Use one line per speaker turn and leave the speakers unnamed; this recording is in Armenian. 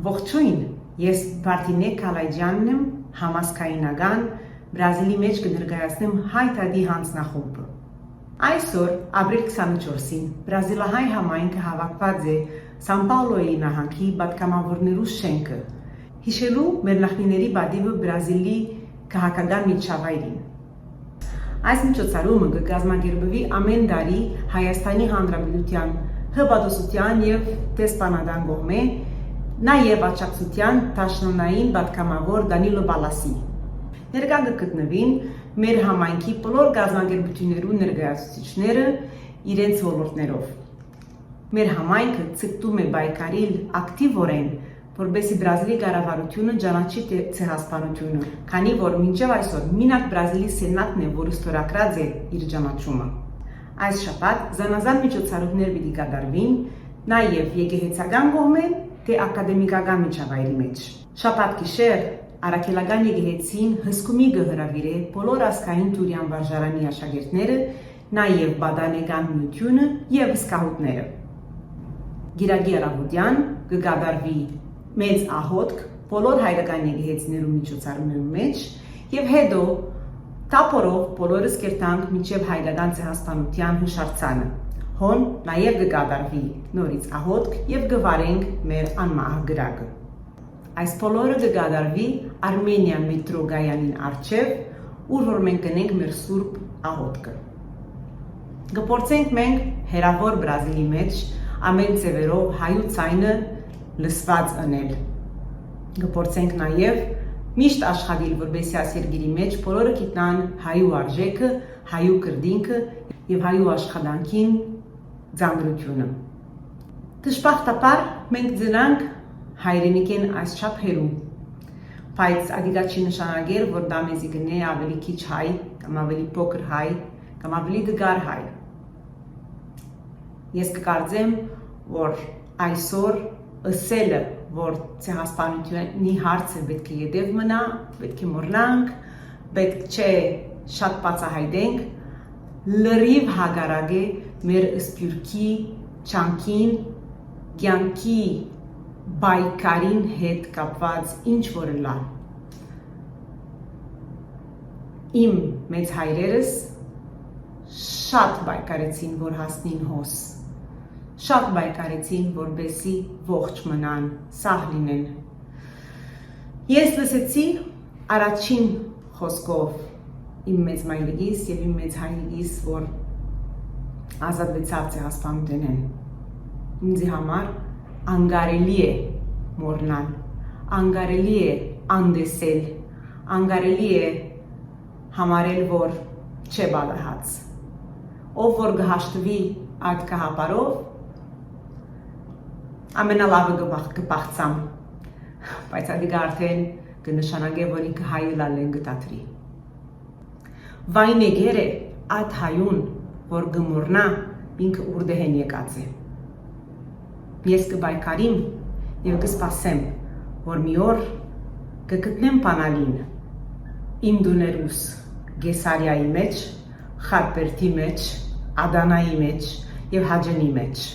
Ողջույն, ես Բարտինե Քալաջյանն եմ, համասկայնական Բրազիլի մեջ կներկայացնեմ հայտարարի հանձնախումբը։ Այսօր, ապրիլ 24-ին, Բրազիլահայ համայնքը հավաքված է Սան Պաուլոյի նահանգի պատգամավորներու շենքը, հիշելու մեր նախնիների պատիվը Բրազիլի քաղաքական միջավայրին։ Այս միջոցառումը կկազմակերպվի ամեն տարի Հայաստանի Հանրապետության հպատոսության և դեսպանատան կողմէ, նաև աջակցության դաշնամուրային պատգամավոր Դանիլո Պալասի։ Ներկա կգտնվին մեր համայնքի բոլոր կազմակերպություններու ներկայացուցիչները իրենց ոլորտներով։ Մեր համայնքը ցկտում է պայքարել ակտիվորեն, որպեսզի Բրազիլի կառավարությունը ճանաչի ցեղասպանությունը, քանի որ մինչև այսօր մինակ Բրազիլի սենատն է, որ ստորագրած է իր ճանաչումը։ Այս շաբաթ զանազան միջոցառումներ պիտի կատարվին նաև եկեղեցական կողմեն, թե ակադեմիկական միջավայրի մեջ։ Շաբաթ գիշեր Արաքելական եկեղեցին հսկումի կհրավիրե բոլոր ազգային Տուրյան վարժարանի աշակերտները, նաև Բադանեգան միությունը և սկաուտները։ Գիրակի առավոտյան կկատարվի մեծ աղոթք բոլոր հայկական եկեղեցիներու միջոցառումներու մեջ և հետո տապորով բոլորս կերտանք մինչև հայկական ցեղասպանության հուշարձանը։ Հոն նաև կկատարվի նորից աղոթք և կվարենք մեր անմահ գրակը։ Այս բոլորը կկատարվի Արմենիա մետրո գայանին առջև, ուր որ մենք կնենք մեր սուրբ աղոթքը։ Կփորձենք մենք հերավոր Բրազիլի մեջ ամեն ձևերով հայու ցայնը լսված անել։ Կփորձենք նաև միշտ աշխատել, որպեսզի այս երկրի մեջ բոլորը գիտնան հայու արժեքը, հայու կրդինքը և հայու աշխատանքին ծանրությունը։ Դժբախտաբար մենք ծնանք հայրենիքեն այսչափ հեռու, բայց ադիգա չի նշանակել, որ դա մեզի գնե ավելի քիչ հայ, կամ ավելի փոքր հայ, կամ ավելի դգար հայ։ Ես կկարծեմ, որ այսօր ըսելը, որ ցեղասպանությունի հարցը պետք է ետև մնա, պետք է մոռնանք, պետք չէ շատ բացահայտենք, լրիվ հակառակ է մեր սփյուռքի չանքին, կյանքի պայքարին հետ կապված ինչ որ լա։ Իմ մեծ հայրերս շատ պայքարեցին, որ հասնին հոս, շատ պայքարեցին, որպեսզի ողջ մնան, սահ լինեն։ Ես լսեցի առաջին խոսքով իմ մեծ մայրիկիս և իմ մեծ հայրիկիս, որ ազատվեցավ ցեղասպանությունեն։ Ինձի համար անկարելի է մոռնալ, անկարելի է անդեսել, անկարելի է համարել, որ չէ պատահած։ Ով որ կհաշտվի այդ գաղափարով, ամենալավը կպաղցամ, բայց ադիգա արդեն կնշանակե, որ ինքը հայելալ են կտատրի։ Վայնեգեր է այդ հայուն, որ կմոռնա, ինքը ուրդեհեն եկած է։ Ես կպայքարիմ և կսպասեմ, որ մի օր կգտնեմ բանալին, իմ դուներուս, Գեսարիայի մեջ, Խարպերտի մեջ, Ադանայի մեջ և Հաջանի մեջ։